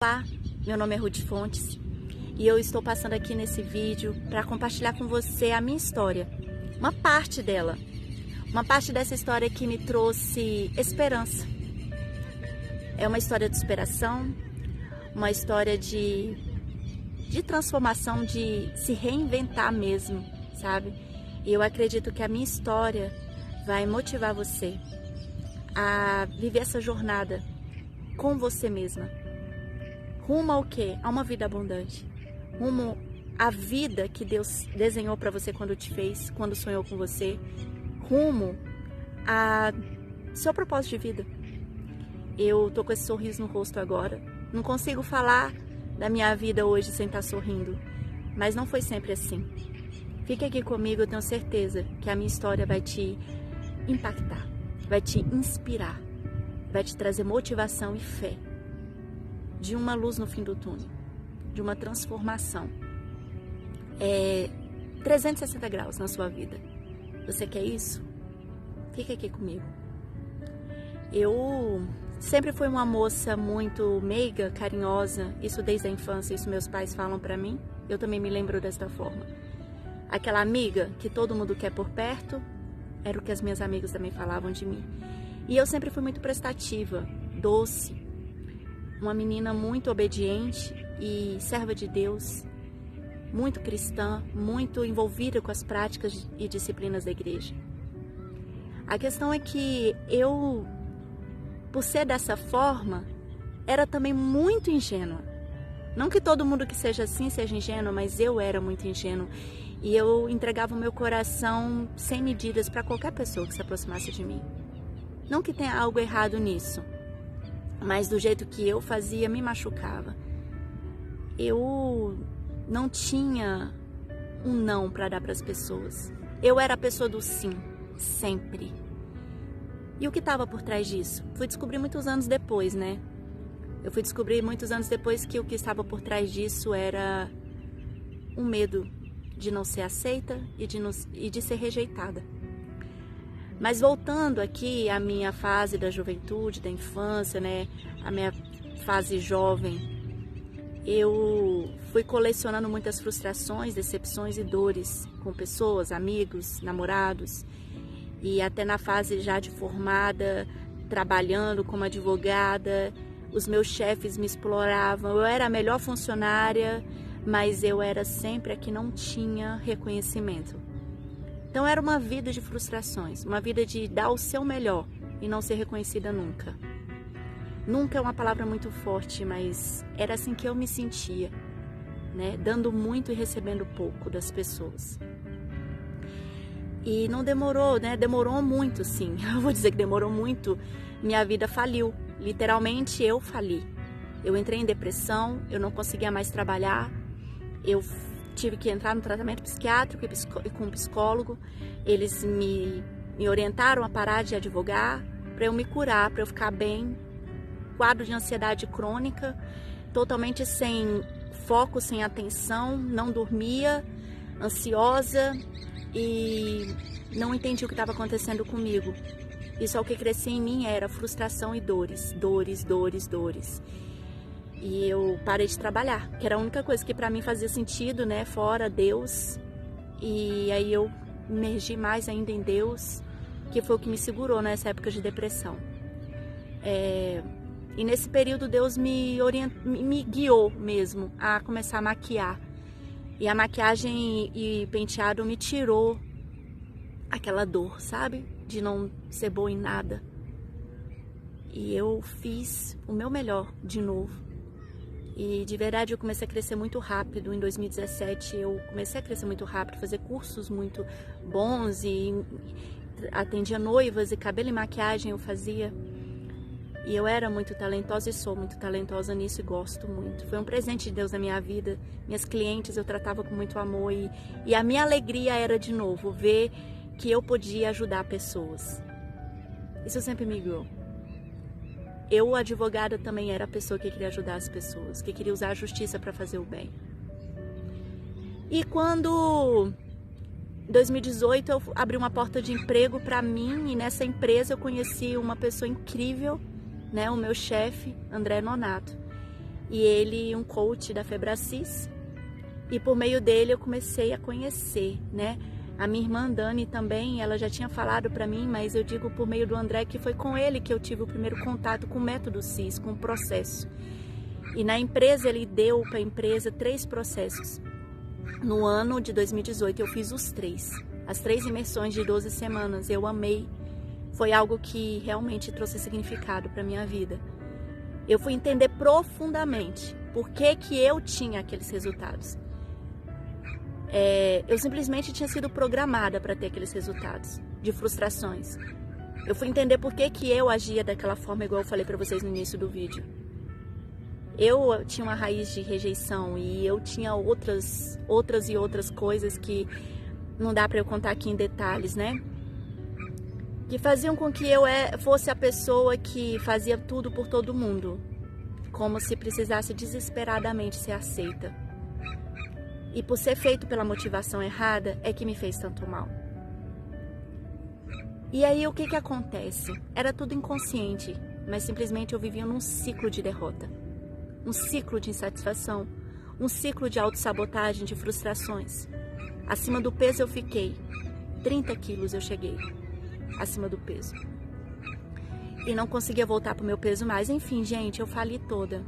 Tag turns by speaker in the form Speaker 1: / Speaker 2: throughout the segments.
Speaker 1: Olá, meu nome é Ruth Fontes e eu estou passando aqui nesse vídeo para compartilhar com você a minha história, uma parte dela, uma parte dessa história que me trouxe esperança. É uma história de superação, uma história de transformação, de se reinventar mesmo, sabe? E eu acredito que a minha história vai motivar você a viver essa jornada com você mesma. Rumo ao quê? A uma vida abundante. Rumo à vida que Deus desenhou para você quando te fez, quando sonhou com você. Rumo a seu propósito de vida. Eu tô com esse sorriso no rosto agora. Não consigo falar da minha vida hoje sem estar sorrindo. Mas não foi sempre assim. Fique aqui comigo, eu tenho certeza que a minha história vai te impactar, vai te inspirar, vai te trazer motivação e fé de uma luz no fim do túnel, de uma transformação 360 graus na sua vida. Você quer isso? Fica aqui comigo. Eu sempre fui uma moça muito meiga, carinhosa, isso desde a infância, isso meus pais falam pra mim, eu também me lembro desta forma. Aquela amiga que todo mundo quer por perto, era o que as minhas amigas também falavam de mim. E eu sempre fui muito prestativa, doce, uma menina muito obediente e serva de Deus, muito cristã, muito envolvida com as práticas e disciplinas da igreja. A questão é que eu, por ser dessa forma, era também muito ingênua. Não que todo mundo que seja assim seja ingênuo, mas eu era muito ingênua. E eu entregava o meu coração sem medidas para qualquer pessoa que se aproximasse de mim. Não que tenha algo errado nisso, mas do jeito que eu fazia me machucava. Eu não tinha um não para dar para as pessoas. Eu era a pessoa do sim, sempre. E o que estava por trás disso? Fui descobrir muitos anos depois, né? Eu fui descobrir muitos anos depois que o que estava por trás disso era um medo de não ser aceita e de ser rejeitada. Mas voltando aqui à minha fase da juventude, da infância, né, a minha fase jovem, eu fui colecionando muitas frustrações, decepções e dores com pessoas, amigos, namorados, e até na fase já de formada, trabalhando como advogada, os meus chefes me exploravam, eu era a melhor funcionária, mas eu era sempre a que não tinha reconhecimento. Então era uma vida de frustrações, uma vida de dar o seu melhor e não ser reconhecida nunca. Nunca é uma palavra muito forte, mas era assim que eu me sentia, né? Dando muito e recebendo pouco das pessoas. E não demorou, né? Demorou muito, sim. Eu vou dizer que demorou muito. Minha vida faliu. Literalmente eu fali. Eu entrei em depressão, eu não conseguia mais trabalhar. Eu tive que entrar no tratamento psiquiátrico e com um psicólogo. Eles me orientaram a parar de advogar para eu me curar, para eu ficar bem. Quadro de ansiedade crônica, totalmente sem foco, sem atenção, não dormia, ansiosa e não entendi o que estava acontecendo comigo. E só o que crescia em mim era frustração e dores, dores, dores, dores. E eu parei de trabalhar, que era a única coisa que para mim fazia sentido, né? Fora Deus. E aí eu emergi mais ainda em Deus, que foi o que me segurou nessa época de depressão. E nesse período Deus me guiou mesmo a começar a maquiar. E a maquiagem e penteado me tirou aquela dor, sabe? De não ser boa em nada. E eu fiz o meu melhor de novo. E de verdade eu comecei a crescer muito rápido. Em 2017 eu comecei a crescer muito rápido, fazer cursos muito bons e atendia noivas e cabelo e maquiagem eu fazia. E eu era muito talentosa e sou muito talentosa nisso e gosto muito. Foi um presente de Deus na minha vida. Minhas clientes eu tratava com muito amor e a minha alegria era de novo ver que eu podia ajudar pessoas. Isso sempre me guiou. Eu, advogada, também era a pessoa que queria ajudar as pessoas, que queria usar a justiça para fazer o bem. E quando, em 2018, eu abri uma porta de emprego para mim e nessa empresa eu conheci uma pessoa incrível, né, o meu chefe, André Nonato. e ele um coach da Febracis, e por meio dele eu comecei a conhecer, né? A minha irmã Dani também, ela já tinha falado para mim, mas eu digo por meio do André que foi com ele que eu tive o primeiro contato com o método CIS, com o processo. E na empresa ele deu para a empresa 3 processos. No ano de 2018 eu fiz os 3. As 3 imersões de 12 semanas, eu amei. Foi algo que realmente trouxe significado para minha vida. Eu fui entender profundamente por que eu tinha aqueles resultados. Eu simplesmente tinha sido programada para ter aqueles resultados de frustrações. Eu fui entender por que eu agia daquela forma, igual eu falei para vocês no início do vídeo. Eu tinha uma raiz de rejeição e eu tinha outras coisas que não dá para eu contar aqui em detalhes, né? Que faziam com que eu fosse a pessoa que fazia tudo por todo mundo, como se precisasse desesperadamente ser aceita. E por ser feito pela motivação errada, é que me fez tanto mal. E aí o que acontece? Era tudo inconsciente, mas simplesmente eu vivia num ciclo de derrota. Um ciclo de insatisfação, um ciclo de autossabotagem, de frustrações. Acima do peso eu fiquei, 30 quilos eu cheguei, acima do peso. E não conseguia voltar para o meu peso mais. Enfim, gente, eu fali toda.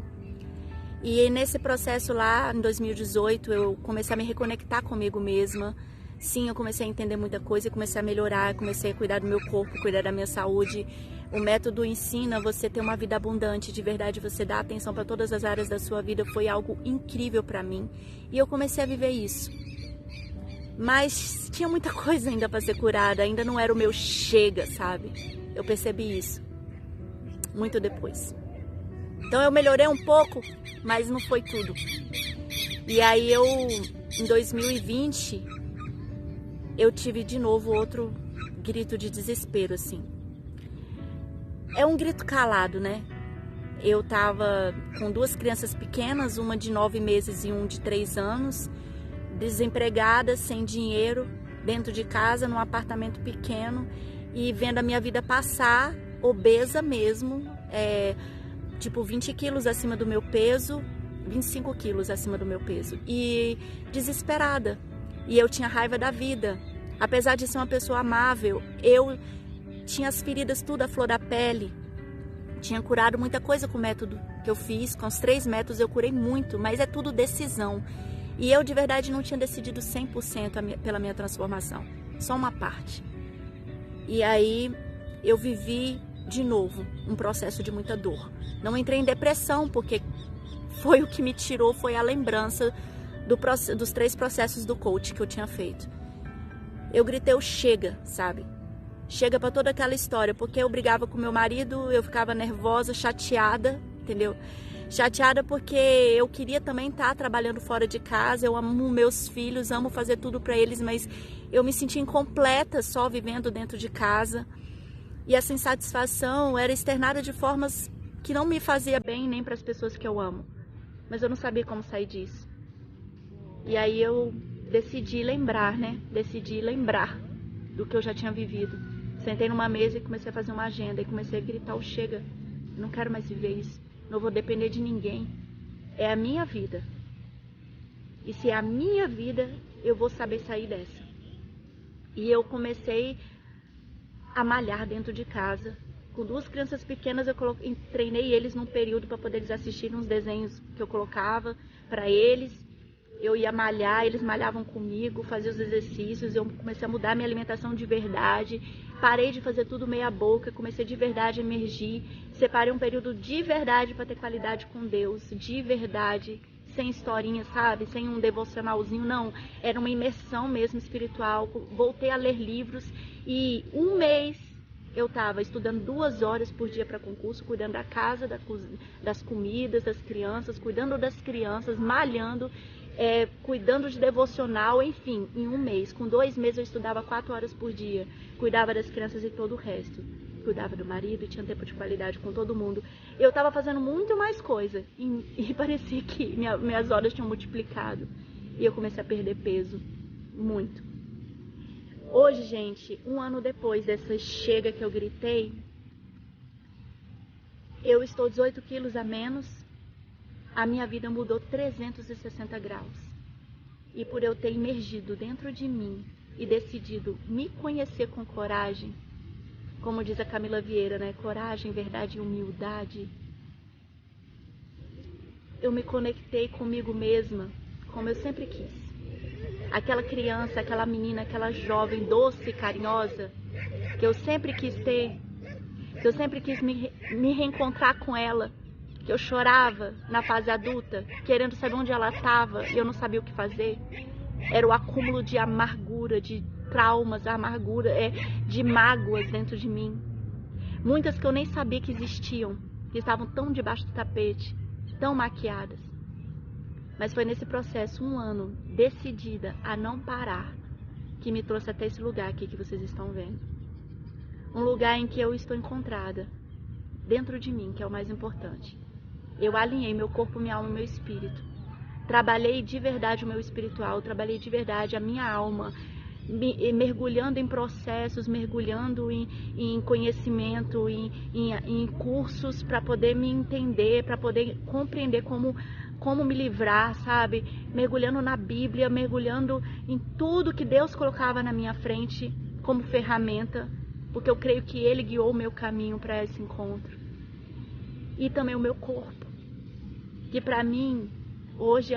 Speaker 1: E nesse processo lá, em 2018, eu comecei a me reconectar comigo mesma. Sim, eu comecei a entender muita coisa e comecei a melhorar, comecei a cuidar do meu corpo, cuidar da minha saúde. O método ensina você ter uma vida abundante, de verdade, você dá atenção para todas as áreas da sua vida. Foi algo incrível para mim e eu comecei a viver isso. Mas tinha muita coisa ainda para ser curada, ainda não era o meu chega, sabe? Eu percebi isso muito depois. Então eu melhorei um pouco, mas não foi tudo. E aí em 2020, eu tive de novo outro grito de desespero, assim. É um grito calado, né? Eu tava com 2 crianças pequenas, uma de 9 meses e um de 3 anos, desempregada, sem dinheiro, dentro de casa, num apartamento pequeno, e vendo a minha vida passar, obesa mesmo, tipo 20 quilos acima do meu peso, 25 quilos acima do meu peso, e desesperada. E eu tinha raiva da vida. Apesar de ser uma pessoa amável, eu tinha as feridas tudo à flor da pele. Tinha curado muita coisa com o método que eu fiz. Com os 3 métodos eu curei muito, mas é tudo decisão. E eu de verdade não tinha decidido 100% pela minha transformação. Só uma parte. E aí eu vivi de novo um processo de muita dor. Não entrei em depressão, porque foi o que me tirou, foi a lembrança dos 3 processos do coach que eu tinha feito. Eu gritei o chega, sabe? Chega pra toda aquela história, porque eu brigava com meu marido, eu ficava nervosa, chateada, entendeu? Chateada porque eu queria também estar trabalhando fora de casa, eu amo meus filhos, amo fazer tudo pra eles, mas eu me sentia incompleta só vivendo dentro de casa. E essa insatisfação era externada de formas que não me fazia bem nem para as pessoas que eu amo. Mas eu não sabia como sair disso. E aí eu decidi lembrar, né? Decidi lembrar do que eu já tinha vivido. Sentei numa mesa e comecei a fazer uma agenda e comecei a gritar o chega. Eu não quero mais viver isso. Não vou depender de ninguém. É a minha vida. E se é a minha vida, eu vou saber sair dessa. E eu comecei a malhar dentro de casa. Com 2 crianças pequenas, eu treinei eles num período para poder eles assistirem uns desenhos que eu colocava para eles. Eu ia malhar, eles malhavam comigo, fazia os exercícios, eu comecei a mudar minha alimentação de verdade, parei de fazer tudo meia boca, comecei de verdade a emergir, separei um período de verdade para ter qualidade com Deus, de verdade, sem historinha, sabe, sem um devocionalzinho, não, era uma imersão mesmo espiritual, voltei a ler livros e um mês eu estava estudando 2 horas por dia para concurso, cuidando da casa, das comidas, das crianças, cuidando das crianças, malhando, cuidando de devocional, enfim, em um mês. Com 2 meses eu estudava 4 horas por dia, cuidava das crianças e todo o resto. Cuidava do marido e tinha tempo de qualidade com todo mundo. Eu estava fazendo muito mais coisa e parecia que minhas horas tinham multiplicado. E eu comecei a perder peso, muito. Hoje, gente, 1 ano depois dessa chega que eu gritei, eu estou 18 quilos a menos, a minha vida mudou 360 graus. E por eu ter imergido dentro de mim e decidido me conhecer com coragem, como diz a Camila Vieira, né? Coragem, verdade e humildade. Eu me conectei comigo mesma, como eu sempre quis. Aquela criança, aquela menina, aquela jovem doce e carinhosa, que eu sempre quis ter, que eu sempre quis me reencontrar com ela, que eu chorava na fase adulta, querendo saber onde ela estava e eu não sabia o que fazer. Era o acúmulo de amargura, de traumas, de mágoas dentro de mim. Muitas que eu nem sabia que existiam, que estavam tão debaixo do tapete, tão maquiadas. Mas foi nesse processo, 1 ano, decidida a não parar, que me trouxe até esse lugar aqui que vocês estão vendo. Um lugar em que eu estou encontrada, dentro de mim, que é o mais importante. Eu alinhei meu corpo, minha alma e meu espírito. Trabalhei de verdade o meu espiritual, trabalhei de verdade a minha alma, mergulhando em processos, mergulhando em conhecimento, em cursos para poder me entender, para poder compreender como me livrar, sabe? Mergulhando na Bíblia, mergulhando em tudo que Deus colocava na minha frente como ferramenta, porque eu creio que Ele guiou o meu caminho para esse encontro. E também o meu corpo, que para mim, hoje,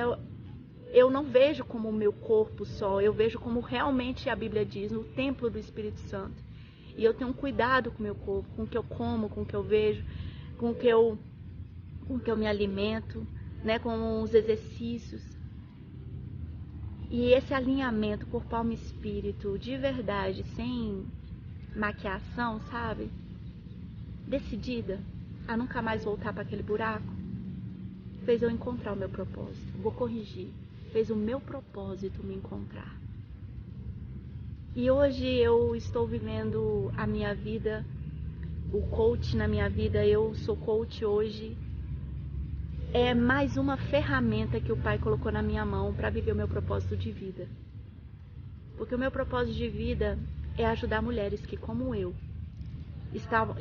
Speaker 1: eu não vejo como o meu corpo só, eu vejo como realmente a Bíblia diz, no templo do Espírito Santo. E eu tenho um cuidado com o meu corpo, com o que eu como, com o que eu vejo, com o que eu me alimento, né, com os exercícios. E esse alinhamento corpo, alma e espírito, de verdade, sem maquiação, sabe? Decidida a nunca mais voltar para aquele buraco, fez eu encontrar o meu propósito. Vou corrigir. Fez o meu propósito me encontrar. E hoje eu estou vivendo a minha vida, o coach na minha vida. Eu sou coach hoje. É mais uma ferramenta que o Pai colocou na minha mão para viver o meu propósito de vida. Porque o meu propósito de vida é ajudar mulheres que, como eu,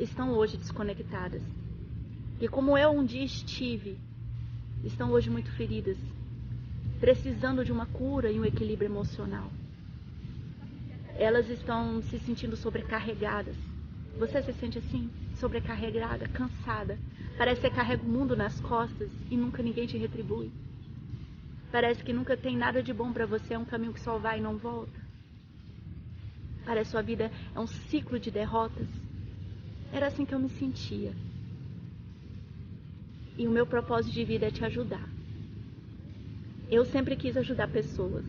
Speaker 1: estão hoje desconectadas. E como eu um dia estive, estão hoje muito feridas, precisando de uma cura e um equilíbrio emocional. Elas estão se sentindo sobrecarregadas. Você se sente assim? Sobrecarregada, cansada. Parece que você carrega o mundo nas costas e nunca ninguém te retribui. Parece que nunca tem nada de bom para você, é um caminho que só vai e não volta. Parece que sua vida é um ciclo de derrotas. Era assim que eu me sentia. E o meu propósito de vida é te ajudar. Eu sempre quis ajudar pessoas.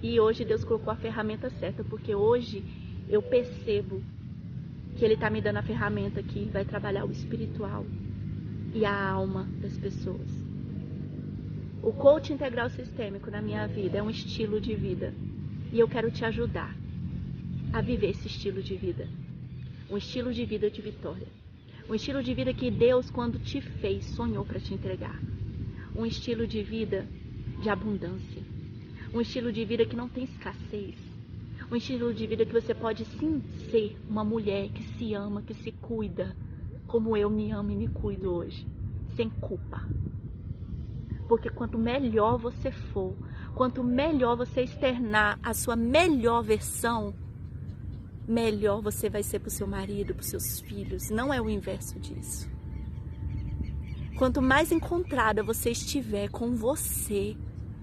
Speaker 1: E hoje Deus colocou a ferramenta certa, porque hoje eu percebo que Ele está me dando a ferramenta que vai trabalhar o espiritual e a alma das pessoas. O coach integral sistêmico na minha vida é um estilo de vida. E eu quero te ajudar a viver esse estilo de vida. Um estilo de vida de vitória. Um estilo de vida que Deus, quando te fez, sonhou para te entregar. Um estilo de vida de abundância. Um estilo de vida que não tem escassez. Um estilo de vida que você pode sim ser uma mulher que se ama, que se cuida, como eu me amo e me cuido hoje, sem culpa. Porque quanto melhor você for, quanto melhor você externar a sua melhor versão, melhor você vai ser para o seu marido, para os seus filhos. Não é o inverso disso. Quanto mais encontrada você estiver com você,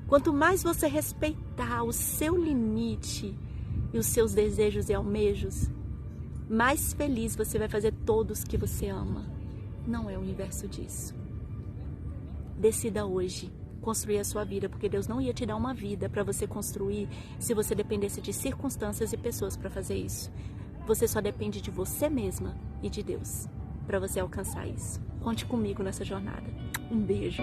Speaker 1: quanto mais você respeitar o seu limite e os seus desejos e almejos, mais feliz você vai fazer todos que você ama. Não é o inverso disso. Decida hoje construir a sua vida, porque Deus não ia te dar uma vida para você construir se você dependesse de circunstâncias e pessoas para fazer isso. Você só depende de você mesma e de Deus para você alcançar isso. Conte comigo nessa jornada. Um beijo.